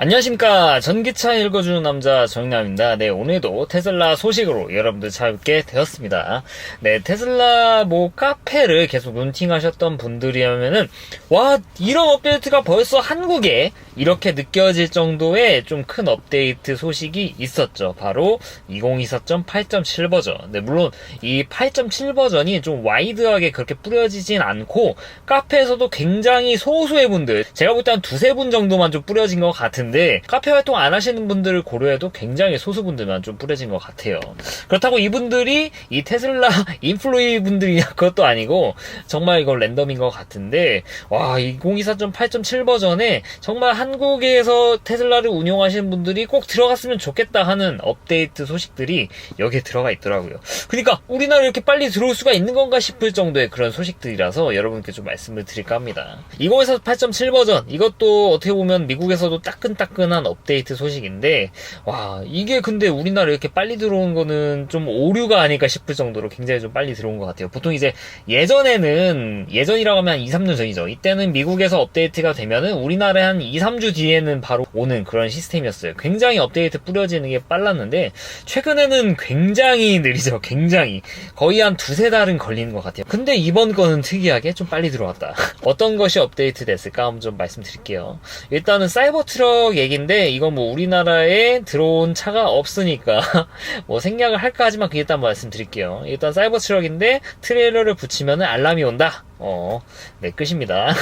안녕하십니까. 전기차 읽어주는 남자 정남입니다. 네, 오늘도 테슬라 소식으로 여러분들 찾아뵙게 되었습니다. 네, 테슬라 카페를 계속 눈팅하셨던 분들이라면은 와, 이런 업데이트가 벌써 한국에 이렇게 느껴질 정도의 좀 큰 업데이트 소식이 있었죠. 바로 2024.8.7 버전. 네, 물론 이 8.7 버전이 좀 와이드하게 그렇게 뿌려지진 않고 카페에서도 굉장히 소수의 분들, 제가 볼 때 한 두세 분 정도만 좀 뿌려진 것 같은데 카페 활동 안 하시는 분들을 고려해도 굉장히 소수분들만 좀 뿌려진 것 같아요. 그렇다고 이분들이 이 테슬라 인플루이 분들이냐 그것도 아니고 정말 이거 랜덤인 것 같은데, 와, 2024.8.7 버전에 정말 한국에서 테슬라를 운용하시는 분들이 꼭 들어갔으면 좋겠다 하는 업데이트 소식들이 여기에 들어가 있더라고요. 그러니까 우리나라에 이렇게 빨리 들어올 수가 있는 건가 싶을 정도의 그런 소식들이라서 여러분께 좀 말씀을 드릴까 합니다. 2024.8.7 버전, 이것도 어떻게 보면 미국에서도 따끈따끈한 업데이트 소식인데, 와, 이게 근데 우리나라에 이렇게 빨리 들어온 거는 좀 오류가 아닐까 싶을 정도로 굉장히 좀 빨리 들어온 것 같아요. 보통 이제 예전이라고 하면 한 2, 3년 전이죠. 이때는 미국에서 업데이트가 되면은 우리나라에 한 2, 3주 뒤에는 바로 오는 그런 시스템이었어요. 굉장히 업데이트 뿌려지는 게 빨랐는데 최근에는 굉장히 느리죠. 굉장히. 거의 한 두세 달은 걸리는 것 같아요. 근데 이번 거는 특이하게 좀 빨리 들어왔다. 어떤 것이 업데이트 됐을까 한번 좀 말씀드릴게요. 일단은 사이버트럭 얘기인데, 이건 우리나라에 들어온 차가 없으니까 생략을 할까 하지만 그게 일단 말씀드릴게요. 일단 사이버트럭인데 트레일러를 붙이면은 알람이 온다. 네, 끝입니다.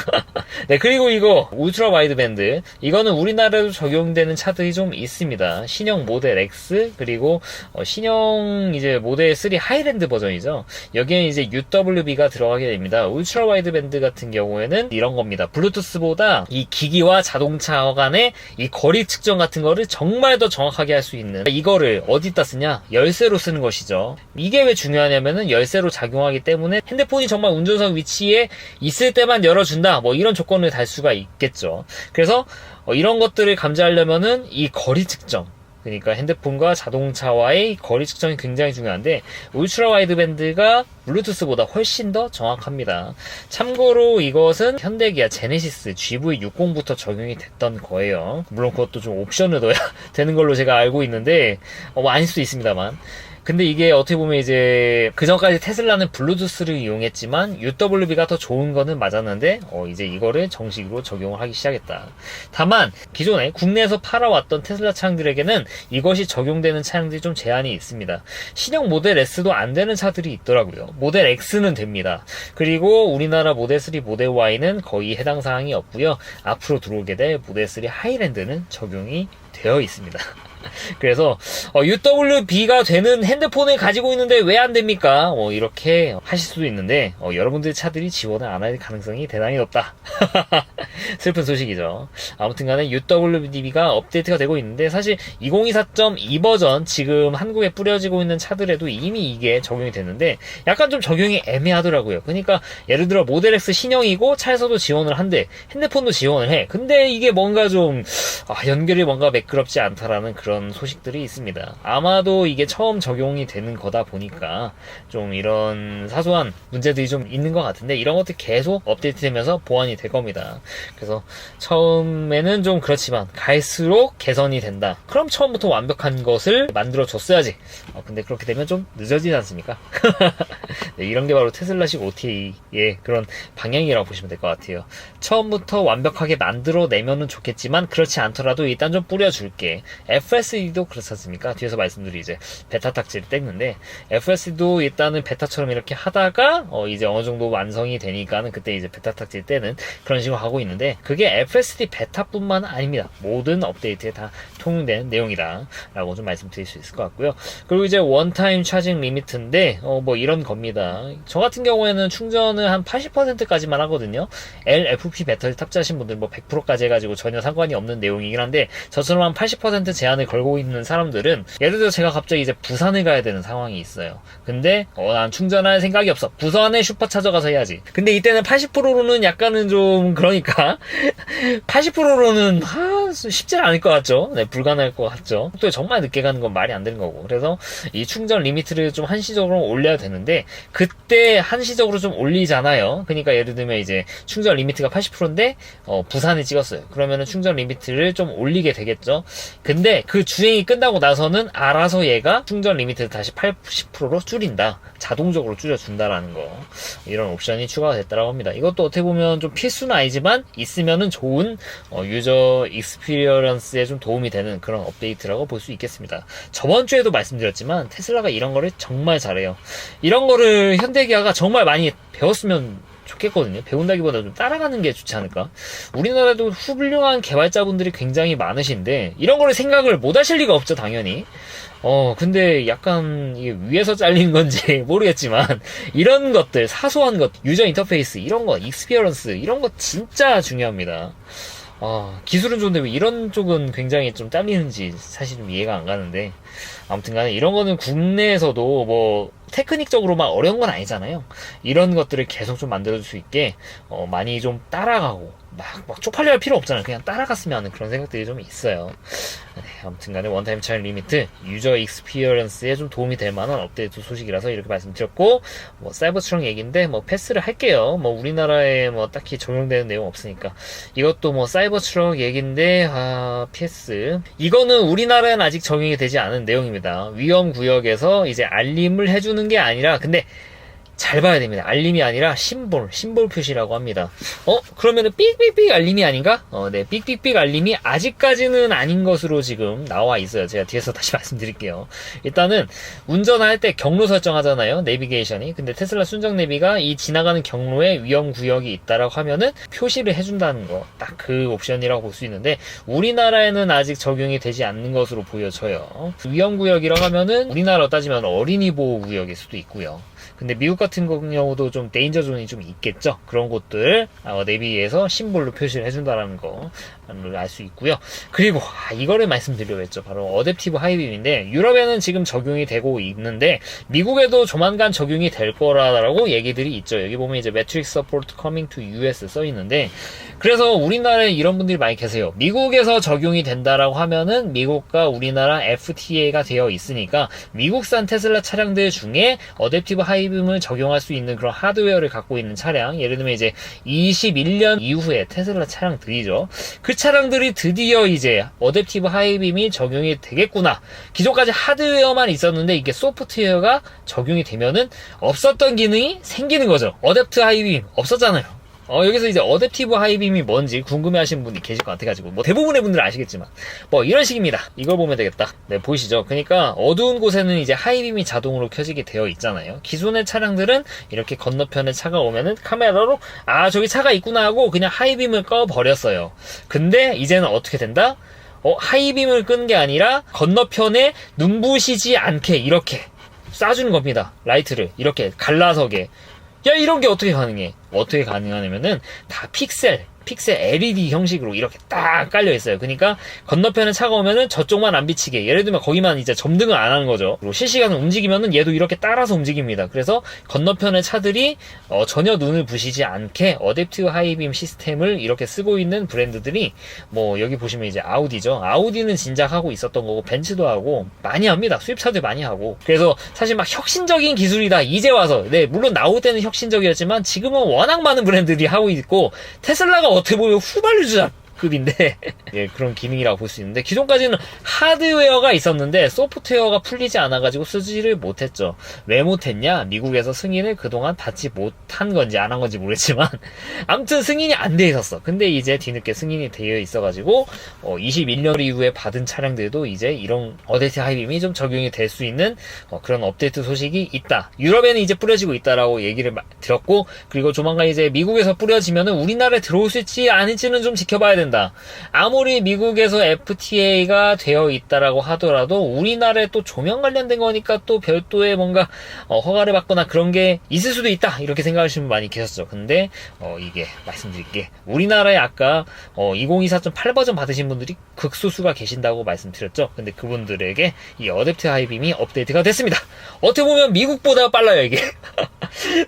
네, 그리고 이거 울트라 와이드밴드, 이거는 우리나라에도 적용되는 차들이 좀 있습니다. 신형 모델 X, 그리고 신형 이제 모델 3 하이랜드 버전이죠. 여기에는 이제 UWB가 들어가게 됩니다. 울트라 와이드밴드 같은 경우에는 이런 겁니다. 블루투스보다 이 기기와 자동차 간의 이 거리 측정 같은 거를 정말 더 정확하게 할 수 있는, 이거를 어디다 쓰냐? 열쇠로 쓰는 것이죠. 이게 왜 중요하냐면은 열쇠로 작용하기 때문에 핸드폰이 정말 운전석 위치에 있을 때만 열어준다, 이런 조건을 달 수가 있겠죠. 그래서 이런 것들을 감지하려면은 이 거리 측정, 그러니까 핸드폰과 자동차와의 거리 측정이 굉장히 중요한데, 울트라 와이드밴드가 블루투스보다 훨씬 더 정확합니다. 참고로 이것은 현대기아 제네시스 GV60부터 적용이 됐던 거예요. 물론 그것도 좀 옵션을 넣어야 되는 걸로 제가 알고 있는데, 아닐 수도 있습니다만. 근데 이게 어떻게 보면 이제 그전까지 테슬라는 블루투스를 이용했지만 UWB가 더 좋은 거는 맞았는데 이제 이거를 정식으로 적용을 하기 시작했다. 다만 기존에 국내에서 팔아왔던 테슬라 차량들에게는 이것이 적용되는 차량들이 좀 제한이 있습니다. 신형 모델 S도 안 되는 차들이 있더라고요. 모델 X는 됩니다. 그리고 우리나라 모델 3, 모델 Y는 거의 해당 사항이 없고요. 앞으로 들어오게 될 모델 3 하이랜드는 적용이 되어 있습니다. 그래서 UWB가 되는 핸드폰을 가지고 있는데 왜 안 됩니까? 이렇게 하실 수도 있는데 여러분들 차들이 지원을 안 할 가능성이 대단히 높다. 슬픈 소식이죠. 아무튼간에 UWB가 업데이트가 되고 있는데, 사실 2024.2 버전 지금 한국에 뿌려지고 있는 차들에도 이미 이게 적용이 됐는데 약간 좀 적용이 애매하더라고요. 그러니까 예를 들어 모델 X 신형이고 차에서도 지원을 한대, 핸드폰도 지원을 해. 근데 이게 뭔가 좀 연결이 뭔가 매끄럽지 않다라는 그런 소식들이 있습니다. 아마도 이게 처음 적용이 되는 거다 보니까 좀 이런 사소한 문제들이 좀 있는 것 같은데, 이런 것들이 계속 업데이트 되면서 보완이 될 겁니다. 그래서 처음에는 좀 그렇지만 갈수록 개선이 된다. 그럼 처음부터 완벽한 것을 만들어 줬어야지. 근데 그렇게 되면 좀 늦어지지 않습니까? 네, 이런 게 바로 테슬라식 OTA의 그런 방향이라고 보시면 될 것 같아요. 처음부터 완벽하게 만들어 내면은 좋겠지만 그렇지 않더라도 일단 좀 뿌려줄게. FSD도 그렇지 않습니까? 뒤에서 말씀드린 이제 베타 탁지를 뗐는데, FSD도 일단은 베타처럼 이렇게 하다가 이제 어느 정도 완성이 되니까는 그때 이제 베타 탁지를 떼는 그런 식으로 하고 있는데, 그게 FSD 베타뿐만 아닙니다. 모든 업데이트에 다 통용되는 내용이다 라고 좀 말씀드릴 수 있을 것 같고요. 그리고 이제 원타임 차징 리미트인데 이런 겁니다. 저 같은 경우에는 충전을 한 80%까지만 하거든요. LFP 배터리 탑재하신 분들 100%까지 해가지고 전혀 상관이 없는 내용이긴 한데, 저처럼 충전 80% 제한을 걸고 있는 사람들은, 예를 들어 제가 갑자기 이제 부산을 가야 되는 상황이 있어요. 근데 난 충전할 생각이 없어. 부산에 슈퍼차저 가서 해야지. 근데 이때는 80%로는 약간은 좀 그러니까 80%로는 쉽지 않을 것 같죠. 네, 불가능할 것 같죠. 속도에 정말 늦게 가는 건 말이 안 되는 거고. 그래서 이 충전 리미트를 좀 한시적으로 올려야 되는데, 그때 한시적으로 좀 올리잖아요. 그러니까 예를 들면 이제 충전 리미트가 80%인데 부산에 찍었어요. 그러면은 충전 리미트를 좀 올리게 되겠죠. 근데 그 주행이 끝나고 나서는 알아서 얘가 충전 리미트를 다시 80%로 줄인다. 자동적으로 줄여준다라는 거. 이런 옵션이 추가가 됐다고 합니다. 이것도 어떻게 보면 좀 필수는 아니지만 있으면은 좋은 유저 익스피리언스에 좀 도움이 되는 그런 업데이트라고 볼 수 있겠습니다. 저번 주에도 말씀드렸지만 테슬라가 이런 거를 정말 잘해요. 이런 거를 현대기아가 정말 많이 배웠으면 좋겠거든요. 배운다기보다 좀 따라가는 게 좋지 않을까. 우리나라도 훌륭한 개발자분들이 굉장히 많으신데 이런 거를 생각을 못 하실 리가 없죠, 당연히. 근데 약간 이게 위에서 잘린 건지 모르겠지만 이런 것들, 사소한 것, 유저 인터페이스 이런 거, 익스피리언스 이런 거 진짜 중요합니다. 기술은 좋은데 왜 이런 쪽은 굉장히 좀 잘리는지 사실 좀 이해가 안 가는데, 아무튼 간에 이런 거는 국내에서도 뭐 테크닉적으로 막 어려운 건 아니잖아요. 이런 것들을 계속 좀 만들어줄 수 있게 많이 좀 따라가고 막 쪽팔려 할 필요 없잖아요. 그냥 따라갔으면 하는 그런 생각들이 좀 있어요. 네, 아무튼 간에 원타임 차일 리미트 유저 익스피리언스에 좀 도움이 될 만한 업데이트 소식이라서 이렇게 말씀드렸고, 뭐 사이버트럭 얘기인데 뭐 패스를 할게요. 뭐 우리나라에 뭐 딱히 적용되는 내용 없으니까. 이것도 뭐 사이버트럭 얘기인데 PS 이거는 우리나라에는 아직 적용이 되지 않은 내용입니다. 위험 구역에서 이제 알림을 해주는 게 아니라, 근데 잘 봐야 됩니다. 알림이 아니라 심볼 표시라고 합니다. 그러면은 삑삑삑 알림이 아닌가? 네, 삑삑삑 알림이 아직까지는 아닌 것으로 지금 나와 있어요. 제가 뒤에서 다시 말씀드릴게요. 일단은 운전할 때 경로 설정하잖아요, 내비게이션이. 근데 테슬라 순정 내비가 이 지나가는 경로에 위험 구역이 있다라고 하면은 표시를 해준다는 거, 딱 그 옵션이라고 볼 수 있는데 우리나라에는 아직 적용이 되지 않는 것으로 보여져요. 위험 구역이라고 하면은 우리나라로 따지면 어린이 보호 구역일 수도 있고요. 근데 미국 같은 경우도 좀 데인저 존이 좀 있겠죠. 그런 곳들 내비에서 심볼로 표시를 해준다는 거 알 수 있고요. 그리고 이거를 말씀드리려고 했죠. 바로 어댑티브 하이빔인데 유럽에는 지금 적용이 되고 있는데 미국에도 조만간 적용이 될 거라고 얘기들이 있죠. 여기 보면 이제 Matrix Support Coming to US 써 있는데, 그래서 우리나라에 이런 분들이 많이 계세요. 미국에서 적용이 된다라고 하면은 미국과 우리나라 FTA가 되어 있으니까 미국산 테슬라 차량들 중에 어댑티브 하이빔을 적용할 수 있는 그런 하드웨어를 갖고 있는 차량, 예를 들면 이제 21년 이후에 테슬라 차량들이죠. 그 차량들이 드디어 이제 어댑티브 하이빔이 적용이 되겠구나. 기존까지 하드웨어만 있었는데 이게 소프트웨어가 적용이 되면은 없었던 기능이 생기는 거죠. 어댑티브 하이빔 없었잖아요. 여기서 이제 어댑티브 하이빔이 뭔지 궁금해하시는 분이 계실 것 같아가지고, 뭐 대부분의 분들은 아시겠지만 뭐 이런 식입니다. 이걸 보면 되겠다. 네, 보이시죠? 그러니까 어두운 곳에는 이제 하이빔이 자동으로 켜지게 되어 있잖아요. 기존의 차량들은 이렇게 건너편에 차가 오면은 카메라로 저기 차가 있구나 하고 그냥 하이빔을 꺼버렸어요. 근데 이제는 어떻게 된다? 하이빔을 끈 게 아니라 건너편에 눈부시지 않게 이렇게 쏴주는 겁니다. 라이트를 이렇게 갈라서게. 야, 이런 게 어떻게 가능해? 어떻게 가능하냐면은 다 픽셀 LED 형식으로 이렇게 딱 깔려 있어요. 그러니까 건너편에 차가 오면은 저쪽만 안 비치게, 예를 들면 거기만 이제 점등을 안 하는 거죠. 그리고 실시간으로 움직이면은 얘도 이렇게 따라서 움직입니다. 그래서 건너편의 차들이 전혀 눈을 부시지 않게 어댑티브 하이빔 시스템을 이렇게 쓰고 있는 브랜드들이 뭐 여기 보시면 이제 아우디죠. 아우디는 진작 하고 있었던 거고 벤츠도 하고 많이 합니다. 수입차들 많이 하고. 그래서 사실 막 혁신적인 기술이다 이제 와서, 네, 물론 나올 때는 혁신적이었지만 지금은 워낙 많은 브랜드들이 하고 있고 테슬라가 어떻게 보면 후발주자급인데 예, 그런 기능이라고 볼 수 있는데, 기존까지는 하드웨어가 있었는데 소프트웨어가 풀리지 않아가지고 쓰지를 못했죠. 왜 못했냐? 미국에서 승인을 그동안 받지 못한 건지 안 한 건지 모르겠지만 아무튼 승인이 안 돼 있었어. 근데 이제 뒤늦게 승인이 되어 있어가지고 21년 이후에 받은 차량들도 이제 이런 어댑티브 하이빔이 좀 적용이 될 수 있는 그런 업데이트 소식이 있다. 유럽에는 이제 뿌려지고 있다라고 얘기를 들었고, 그리고 조만간 이제 미국에서 뿌려지면은 우리나라에 들어올 수 있지 않을지는 좀 지켜봐야 된다. 된다. 아무리 미국에서 FTA가 되어 있다라고 하더라도 우리나라에 또 조명 관련된 거니까 또 별도의 뭔가 허가를 받거나 그런 게 있을 수도 있다, 이렇게 생각하시는 분 많이 계셨죠. 근데 이게 말씀드릴게, 우리나라에 아까 2024.8 버전 받으신 분들이 극소수가 계신다고 말씀드렸죠. 근데 그분들에게 이 어댑트 하이빔이 업데이트가 됐습니다. 어떻게 보면 미국보다 빨라요, 이게.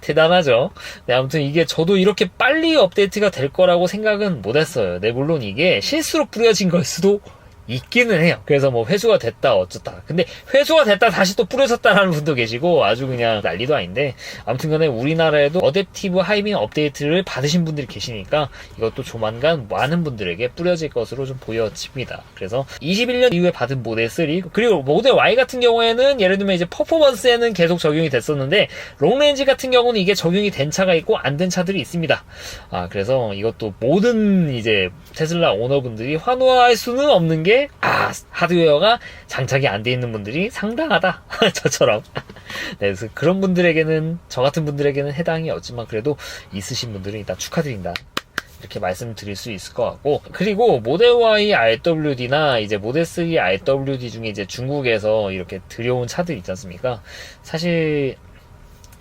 대단하죠. 네, 아무튼 이게 저도 이렇게 빨리 업데이트가 될 거라고 생각은 못했어요. 네, 물론 이게 실수로 뿌려진 걸 수도 있기는 해요. 그래서 뭐 회수가 됐다 어쩌다, 근데 회수가 됐다 다시 또 뿌려졌다라는 분도 계시고 아주 그냥 난리도 아닌데, 아무튼 간에 우리나라에도 어댑티브 하이빔 업데이트를 받으신 분들이 계시니까 이것도 조만간 많은 분들에게 뿌려질 것으로 좀 보여집니다. 그래서 21년 이후에 받은 모델 3, 그리고 모델 Y 같은 경우에는 예를 들면 이제 퍼포먼스에는 계속 적용이 됐었는데 롱레인지 같은 경우는 이게 적용이 된 차가 있고 안 된 차들이 있습니다. 그래서 이것도 모든 이제 테슬라 오너분들이 환호할 수는 없는 게, 하드웨어가 장착이 안 돼 있는 분들이 상당하다. 저처럼. 네, 그래서 그런 분들에게는, 저 같은 분들에게는 해당이 없지만 그래도 있으신 분들은 일단 축하드린다, 이렇게 말씀드릴 수 있을 것 같고, 그리고 모델 Y RWD나 이제 모델 3 RWD 중에 이제 중국에서 이렇게 들여온 차들 있지 않습니까? 사실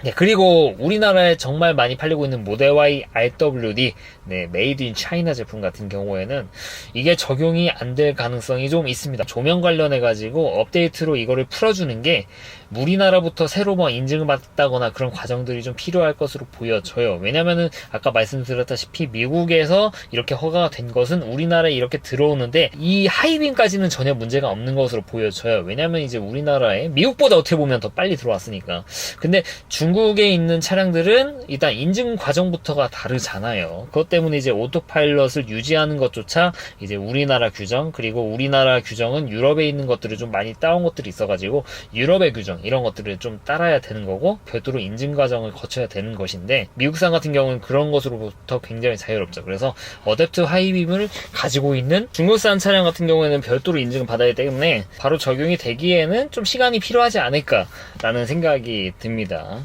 네, 그리고 우리나라에 정말 많이 팔리고 있는 모델 Y RWD, 네, 메이드 인 차이나 제품 같은 경우에는 이게 적용이 안 될 가능성이 좀 있습니다. 조명 관련해가지고 업데이트로 이거를 풀어주는 게 우리나라부터 새로 뭐 인증을 받다거나 그런 과정들이 좀 필요할 것으로 보여져요. 왜냐면은 아까 말씀드렸다시피 미국에서 이렇게 허가가 된 것은 우리나라에 이렇게 들어오는데 이 하이빔까지는 전혀 문제가 없는 것으로 보여져요. 왜냐면 이제 우리나라에 미국보다 어떻게 보면 더 빨리 들어왔으니까. 근데 중국에 있는 차량들은 일단 인증 과정부터가 다르잖아요. 그것 때문에 이제 오토파일럿을 유지하는 것조차 이제 우리나라 규정, 그리고 우리나라 규정은 유럽에 있는 것들을 좀 많이 따온 것들이 있어가지고 유럽의 규정 이런 것들을 좀 따라야 되는 거고 별도로 인증 과정을 거쳐야 되는 것인데, 미국산 같은 경우는 그런 것으로부터 굉장히 자유롭죠. 그래서 어댑트 하이빔을 가지고 있는 중국산 차량 같은 경우에는 별도로 인증을 받아야 하기 때문에 바로 적용이 되기에는 좀 시간이 필요하지 않을까라는 생각이 듭니다.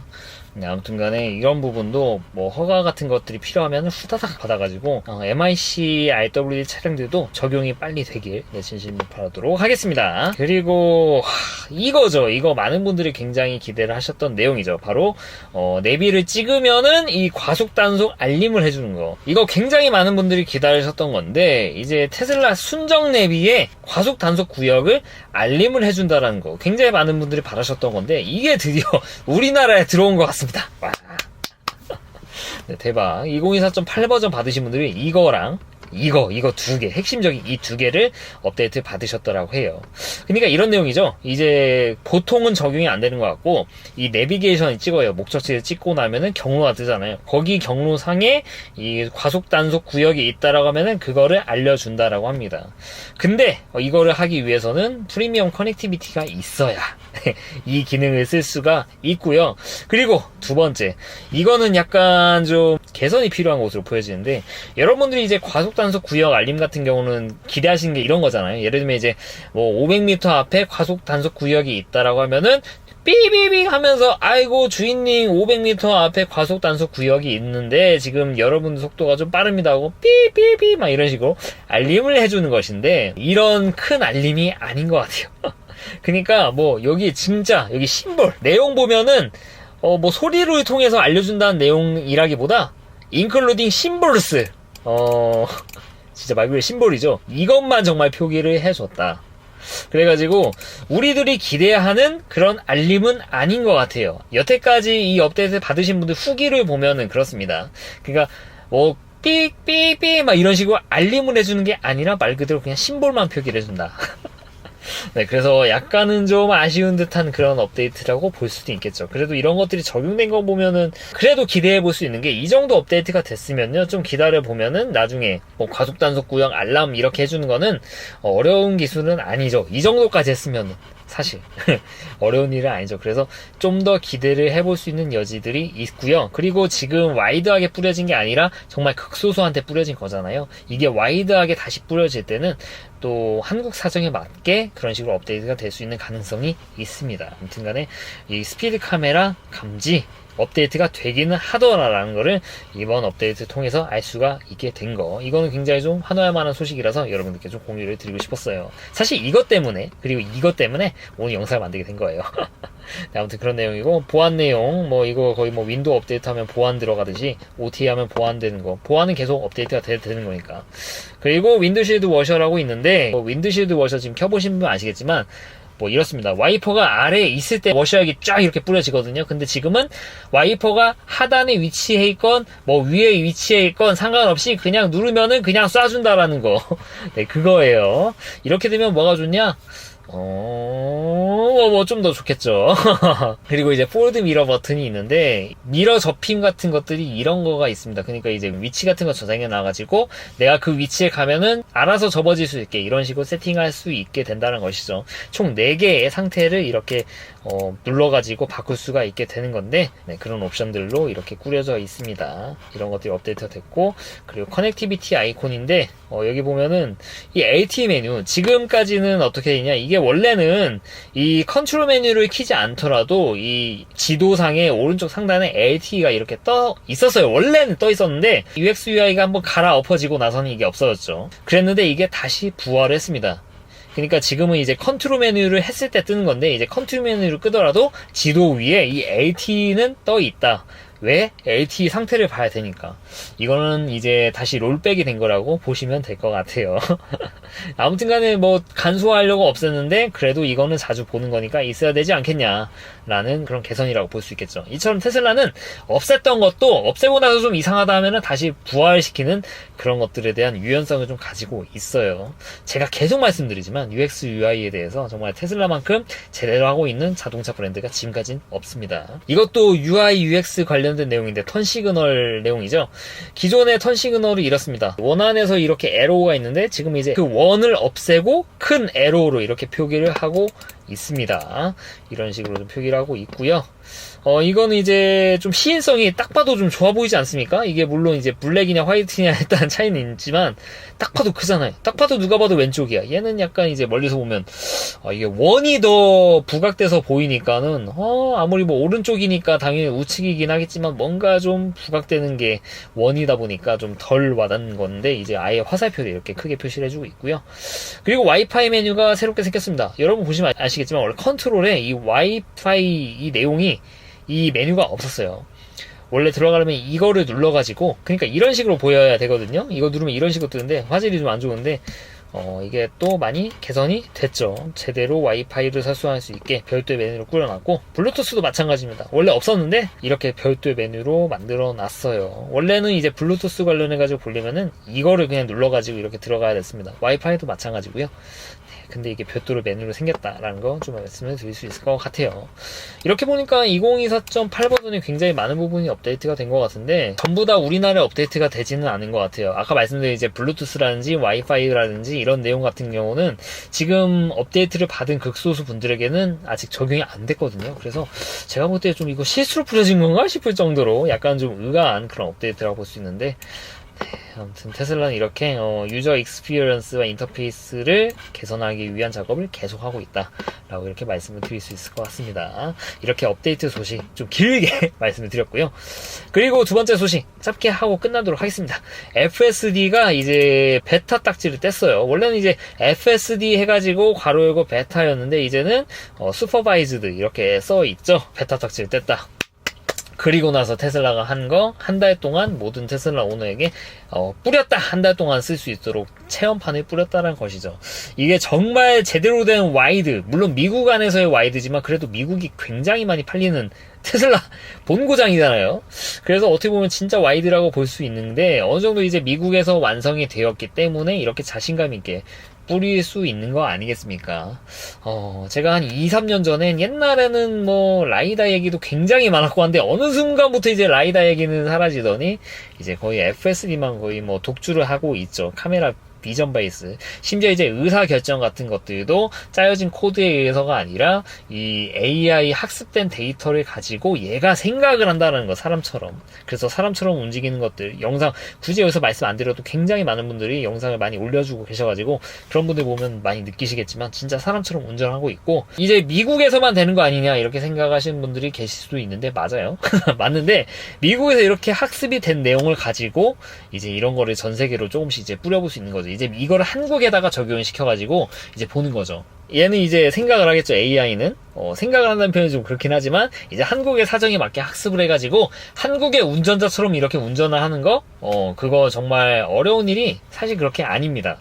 네, 아무튼 간에 이런 부분도 뭐 허가 같은 것들이 필요하면 후다닥 받아가지고 MIC RWD 차량들도 적용이 빨리 되길 진심으로 바라도록 하겠습니다. 그리고 이거죠. 이거 많은 분들이 굉장히 기대를 하셨던 내용이죠. 바로 내비를 찍으면은 이 과속 단속 알림을 해주는 거. 이거 굉장히 많은 분들이 기다리셨던 건데, 이제 테슬라 순정 내비에 과속 단속 구역을 알림을 해준다라는 거 굉장히 많은 분들이 바라셨던 건데, 이게 드디어 우리나라에 들어온 것 같습니다. 와. 네, 대박. 2024.8 버전 받으신 분들이 이거랑 이거 두 개, 핵심적인 이 두 개를 업데이트 받으셨더라고 해요. 그러니까 이런 내용이죠. 이제 보통은 적용이 안 되는 것 같고, 이 내비게이션을 찍어요. 목적지를 찍고 나면은 경로가 뜨잖아요. 거기 경로상에 이 과속 단속 구역이 있다라고 하면은 그거를 알려준다라고 합니다. 근데 이거를 하기 위해서는 프리미엄 커넥티비티가 있어야 이 기능을 쓸 수가 있고요. 그리고 두 번째, 이거는 약간 좀 개선이 필요한 것으로 보여지는데, 여러분들이 이제 과속 단속 구역 알림 같은 경우는 기대하시는 게 이런 거잖아요. 예를 들면 이제 뭐 500m 앞에 과속 단속 구역이 있다라고 하면은 삐삐삐 하면서, 아이고 주인님 500m 앞에 과속 단속 구역이 있는데 지금 여러분 속도가 좀 빠릅니다 하고 삐삐삐 막 이런 식으로 알림을 해주는 것인데, 이런 큰 알림이 아닌 것 같아요. 그러니까 뭐 여기 진짜 여기 심볼 내용 보면은 뭐 소리를 통해서 알려준다는 내용이라기보다 including symbols, 진짜 말 그대로 심볼이죠. 이것만 정말 표기를 해줬다. 그래가지고 우리들이 기대하는 그런 알림은 아닌 것 같아요. 여태까지 이 업데이트 받으신 분들 후기를 보면은 그렇습니다. 그러니까 뭐 삑삑삑 막 이런 식으로 알림을 해주는 게 아니라 말 그대로 그냥 심볼만 표기를 해준다. 네, 그래서 약간은 좀 아쉬운 듯한 그런 업데이트라고 볼 수도 있겠죠. 그래도 이런 것들이 적용된 거 보면은 그래도 기대해 볼 수 있는 게, 이 정도 업데이트가 됐으면요, 좀 기다려 보면은 나중에 뭐 과속 단속 구역 알람 이렇게 해주는 거는 어려운 기술은 아니죠. 이 정도까지 했으면 사실 어려운 일은 아니죠. 그래서 좀 더 기대를 해볼 수 있는 여지들이 있고요. 그리고 지금 와이드하게 뿌려진 게 아니라 정말 극소수한테 뿌려진 거잖아요. 이게 와이드하게 다시 뿌려질 때는 또 한국 사정에 맞게 그런 식으로 업데이트가 될 수 있는 가능성이 있습니다. 아무튼 간에 이 스피드 카메라 감지 업데이트가 되기는 하더라라는 거를 이번 업데이트 통해서 알 수가 있게 된 거. 이거는 굉장히 좀 환호할 만한 소식이라서 여러분들께 좀 공유를 드리고 싶었어요. 사실 이것 때문에, 그리고 이것 때문에 오늘 영상을 만들게 된 거예요. 네, 아무튼 그런 내용이고, 보안 내용, 뭐 이거 거의 뭐 윈도우 업데이트 하면 보안 들어가듯이 OTA 하면 보안 되는 거. 보안은 계속 업데이트가 되는 거니까. 그리고 윈드실드 워셔라고 있는데, 윈드실드 워셔 지금 켜보신 분 아시겠지만, 뭐 이렇습니다. 와이퍼가 아래에 있을 때 워셔액이 쫙 이렇게 뿌려지거든요. 근데 지금은 와이퍼가 하단에 위치해 있건 뭐 위에 위치해 있건 상관없이 그냥 누르면은 그냥 쏴준다라는 거. 네, 그거예요. 이렇게 되면 뭐가 좋냐? 좀 더 좋겠죠. 그리고 이제 폴드 미러 버튼이 있는데, 미러 접힘 같은 것들이 이런 거가 있습니다. 그러니까 이제 위치 같은 거 저장해 놔가지고, 내가 그 위치에 가면은 알아서 접어질 수 있게 이런 식으로 세팅할 수 있게 된다는 것이죠. 총 4개의 상태를 이렇게, 눌러가지고 바꿀 수가 있게 되는 건데, 네, 그런 옵션들로 이렇게 꾸려져 있습니다. 이런 것들이 업데이트가 됐고, 그리고 커넥티비티 아이콘인데, 여기 보면은 이 LT 메뉴, 지금까지는 어떻게 되냐, 이게 원래는 이 컨트롤 메뉴를 키지 않더라도 이 지도상의 오른쪽 상단에 LT가 이렇게 떠 있었어요. 원래는 떠 있었는데 UX UI가 한번 갈아엎어지고 나서는 이게 없어졌죠. 그랬는데 이게 다시 부활을 했습니다. 그러니까 지금은 이제 컨트롤 메뉴를 했을 때 뜨는 건데, 이제 컨트롤 메뉴를 끄더라도 지도 위에 이 LT는 떠 있다. 왜? LT 상태를 봐야 되니까. 이거는 이제 다시 롤백이 된 거라고 보시면 될 것 같아요. 아무튼 간에 뭐 간소화하려고 없앴는데 그래도 이거는 자주 보는 거니까 있어야 되지 않겠냐라는 그런 개선이라고 볼 수 있겠죠. 이처럼 테슬라는 없앴던 것도 없애고 나서 좀 이상하다 하면은 다시 부활시키는 그런 것들에 대한 유연성을 좀 가지고 있어요. 제가 계속 말씀드리지만 UX UI에 대해서 정말 테슬라만큼 제대로 하고 있는 자동차 브랜드가 지금까지는 없습니다. 이것도 UI UX 관련된 내용인데 턴 시그널 내용이죠. 기존의 턴 시그널이 이렇습니다. 원안에서 이렇게 에로우가 있는데 지금 이제 그 원을 없애고 큰 에로우로 이렇게 표기를 하고 있습니다. 이런 식으로 좀 표기를 하고 있고요. 이거는 이제 좀 시인성이 딱 봐도 좀 좋아 보이지 않습니까? 이게 물론 이제 블랙이냐 화이트냐 일단 차이는 있지만 딱 봐도 크잖아요. 딱 봐도 누가 봐도 왼쪽이야. 얘는 약간 이제 멀리서 보면 이게 원이 더 부각돼서 보이니까는 아무리 뭐 오른쪽이니까 당연히 우측이긴 하겠지만 뭔가 좀 부각되는 게 원이다 보니까 좀 덜 와닿는 건데, 이제 아예 화살표를 이렇게 크게 표시를 해주고 있고요. 그리고 와이파이 메뉴가 새롭게 생겼습니다. 여러분 보시면 아시겠지만 원래 컨트롤에 이 와이파이 이 내용이 이 메뉴가 없었어요. 원래 들어가려면 이거를 눌러가지고, 그러니까 이런 식으로 보여야 되거든요. 이거 누르면 이런 식으로 뜨는데 화질이 좀 안 좋은데 이게 또 많이 개선이 됐죠. 제대로 와이파이를 사수할 수 있게 별도의 메뉴를 꾸려놨고, 블루투스도 마찬가지입니다. 원래 없었는데 이렇게 별도의 메뉴로 만들어 놨어요. 원래는 이제 블루투스 관련해가지고 보려면은 이거를 그냥 눌러가지고 이렇게 들어가야 됐습니다. 와이파이도 마찬가지고요. 근데 이게 별도로 메뉴로 생겼다라는 거 좀 말씀을 드릴 수 있을 것 같아요. 이렇게 보니까 2024.8 버전이 굉장히 많은 부분이 업데이트가 된 것 같은데, 전부 다 우리나라에 업데이트가 되지는 않은 것 같아요. 아까 말씀드린 이제 블루투스라든지 와이파이라든지 이런 내용 같은 경우는 지금 업데이트를 받은 극소수 분들에게는 아직 적용이 안 됐거든요. 그래서 제가 볼 때 좀 이거 실수로 뿌려진 건가 싶을 정도로 약간 좀 의아한 그런 업데이트라고 볼 수 있는데, 아무튼 테슬라는 이렇게 유저 익스피리언스와 인터페이스를 개선하기 위한 작업을 계속하고 있다 라고 이렇게 말씀을 드릴 수 있을 것 같습니다. 이렇게 업데이트 소식 좀 길게 말씀을 드렸고요. 그리고 두 번째 소식 짧게 하고 끝나도록 하겠습니다. FSD가 이제 베타 딱지를 뗐어요. 원래는 이제 FSD 해가지고 괄호 열고 베타였는데 이제는 슈퍼바이즈드 이렇게 써있죠. 베타 딱지를 뗐다. 그리고 나서 테슬라가 한 거 한 달 동안 모든 테슬라 오너에게 뿌렸다. 한 달 동안 쓸 수 있도록 체험판을 뿌렸다는 것이죠. 이게 정말 제대로 된 와이드, 물론 미국 안에서의 와이드지만 그래도 미국이 굉장히 많이 팔리는 테슬라 본고장이잖아요. 그래서 어떻게 보면 진짜 와이드라고 볼 수 있는데, 어느 정도 이제 미국에서 완성이 되었기 때문에 이렇게 자신감 있게 뿌릴 수 있는 거 아니겠습니까? 제가 한 2, 3년 전엔 옛날에는 뭐 라이다 얘기도 굉장히 많았고 한데 어느 순간부터 이제 라이다 얘기는 사라지더니 이제 거의 FSD만 거의 뭐 독주를 하고 있죠. 카메라 비전 베이스, 심지어 이제 의사결정 같은 것들도 짜여진 코드에 의해서가 아니라 이 AI 학습된 데이터를 가지고 얘가 생각을 한다는 거, 사람처럼. 그래서 사람처럼 움직이는 것들, 영상 굳이 여기서 말씀 안 드려도 굉장히 많은 분들이 영상을 많이 올려주고 계셔가지고 그런 분들 보면 많이 느끼시겠지만 진짜 사람처럼 운전하고 있고, 이제 미국에서만 되는 거 아니냐 이렇게 생각하시는 분들이 계실 수도 있는데 맞아요. 맞는데 미국에서 이렇게 학습이 된 내용을 가지고 이제 이런 거를 전 세계로 조금씩 이제 뿌려볼 수 있는 거죠. 이제 이거를 한국에다가 적용을 시켜가지고 이제 보는 거죠. 얘는 이제 생각을 하겠죠. AI는 생각을 한다는 표현이 좀 그렇긴 하지만 이제 한국의 사정에 맞게 학습을 해가지고 한국의 운전자처럼 이렇게 운전을 하는 거 그거 정말 어려운 일이 사실 그렇게 아닙니다.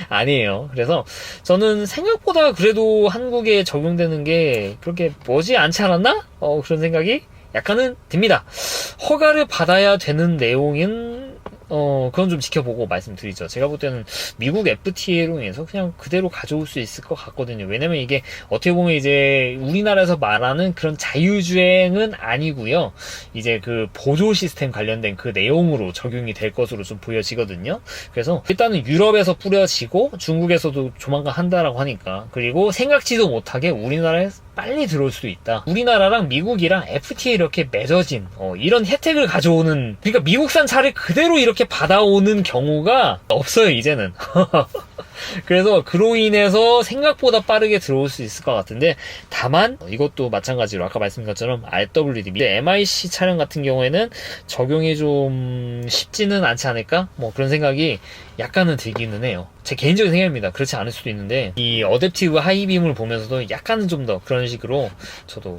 아니에요. 그래서 저는 생각보다 그래도 한국에 적용되는 게 그렇게 뭐지 않지 않았나? 그런 생각이 약간은 듭니다. 허가를 받아야 되는 내용은 그건 좀 지켜보고 말씀드리죠. 제가 볼 때는 미국 FTA로 인해서 그냥 그대로 가져올 수 있을 것 같거든요. 왜냐면 이게 어떻게 보면 이제 우리나라에서 말하는 그런 자유주행은 아니고요. 이제 그 보조 시스템 관련된 그 내용으로 적용이 될 것으로 좀 보여지거든요. 그래서 일단은 유럽에서 뿌려지고 중국에서도 조만간 한다라고 하니까, 그리고 생각지도 못하게 우리나라에 빨리 들어올 수도 있다. 우리나라랑 미국이랑 FTA 이렇게 맺어진 이런 혜택을 가져오는, 그러니까 미국산 차를 그대로 이렇게 받아오는 경우가 없어요 이제는. 그래서 그로 인해서 생각보다 빠르게 들어올 수 있을 것 같은데, 다만 이것도 마찬가지로 아까 말씀드린 것처럼 RWD, MIC 차량 같은 경우에는 적용이 좀 쉽지는 않지 않을까? 뭐 그런 생각이 약간은 들기는 해요. 제 개인적인 생각입니다. 그렇지 않을 수도 있는데, 이 어댑티브 하이빔을 보면서도 약간은 좀 더 그런 식으로 저도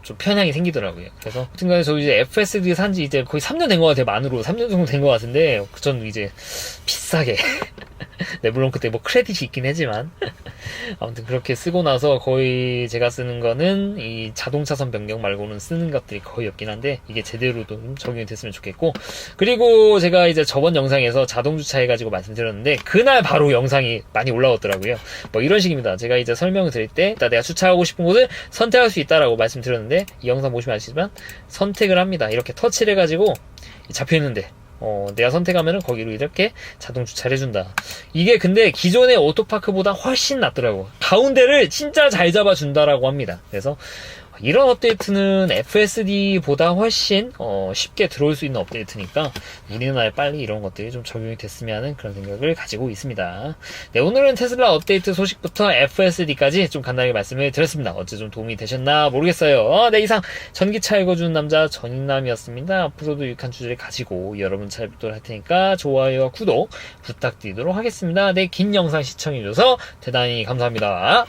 좀 편향이 생기더라고요. 그래서 하여튼간에 저 이제 FSD 산지 이제 거의 3년 된 것 같아요. 만으로 3년 정도 된 것 같은데 전 이제 비싸게 네, 물론 그때 뭐 크레딧이 있긴 하지만 아무튼 그렇게 쓰고 나서 거의 제가 쓰는 거는 이 자동차선 변경 말고는 쓰는 것들이 거의 없긴 한데, 이게 제대로 좀 적용이 됐으면 좋겠고, 그리고 제가 이제 저번 영상에서 자동주차 해가지고 말씀드렸는데 그날 바로 영상이 많이 올라왔더라고요. 뭐 이런 식입니다. 제가 이제 설명을 드릴 때 내가 주차하고 싶은 곳을 선택할 수 있다라고 말씀드렸는데, 이 영상 보시면 아시지만 선택을 합니다. 이렇게 터치를 해가지고 잡혀있는데 내가 선택하면은 거기로 이렇게 자동 주차를 해준다. 이게 근데 기존의 오토파크보다 훨씬 낫더라고. 가운데를 진짜 잘 잡아준다라고 합니다. 그래서 이런 업데이트는 FSD보다 훨씬 쉽게 들어올 수 있는 업데이트니까 우리나라에 빨리 이런 것들이 좀 적용이 됐으면 하는 그런 생각을 가지고 있습니다. 네, 오늘은 테슬라 업데이트 소식부터 FSD까지 좀 간단하게 말씀을 드렸습니다. 어째 좀 도움이 되셨나 모르겠어요. 네, 이상 전기차 읽어주는 남자 전인남이었습니다. 앞으로도 유익한 주제를 가지고 여러분 찾아뵙도록 할 테니까 좋아요와 구독 부탁드리도록 하겠습니다. 네, 긴 영상 시청해줘서 대단히 감사합니다.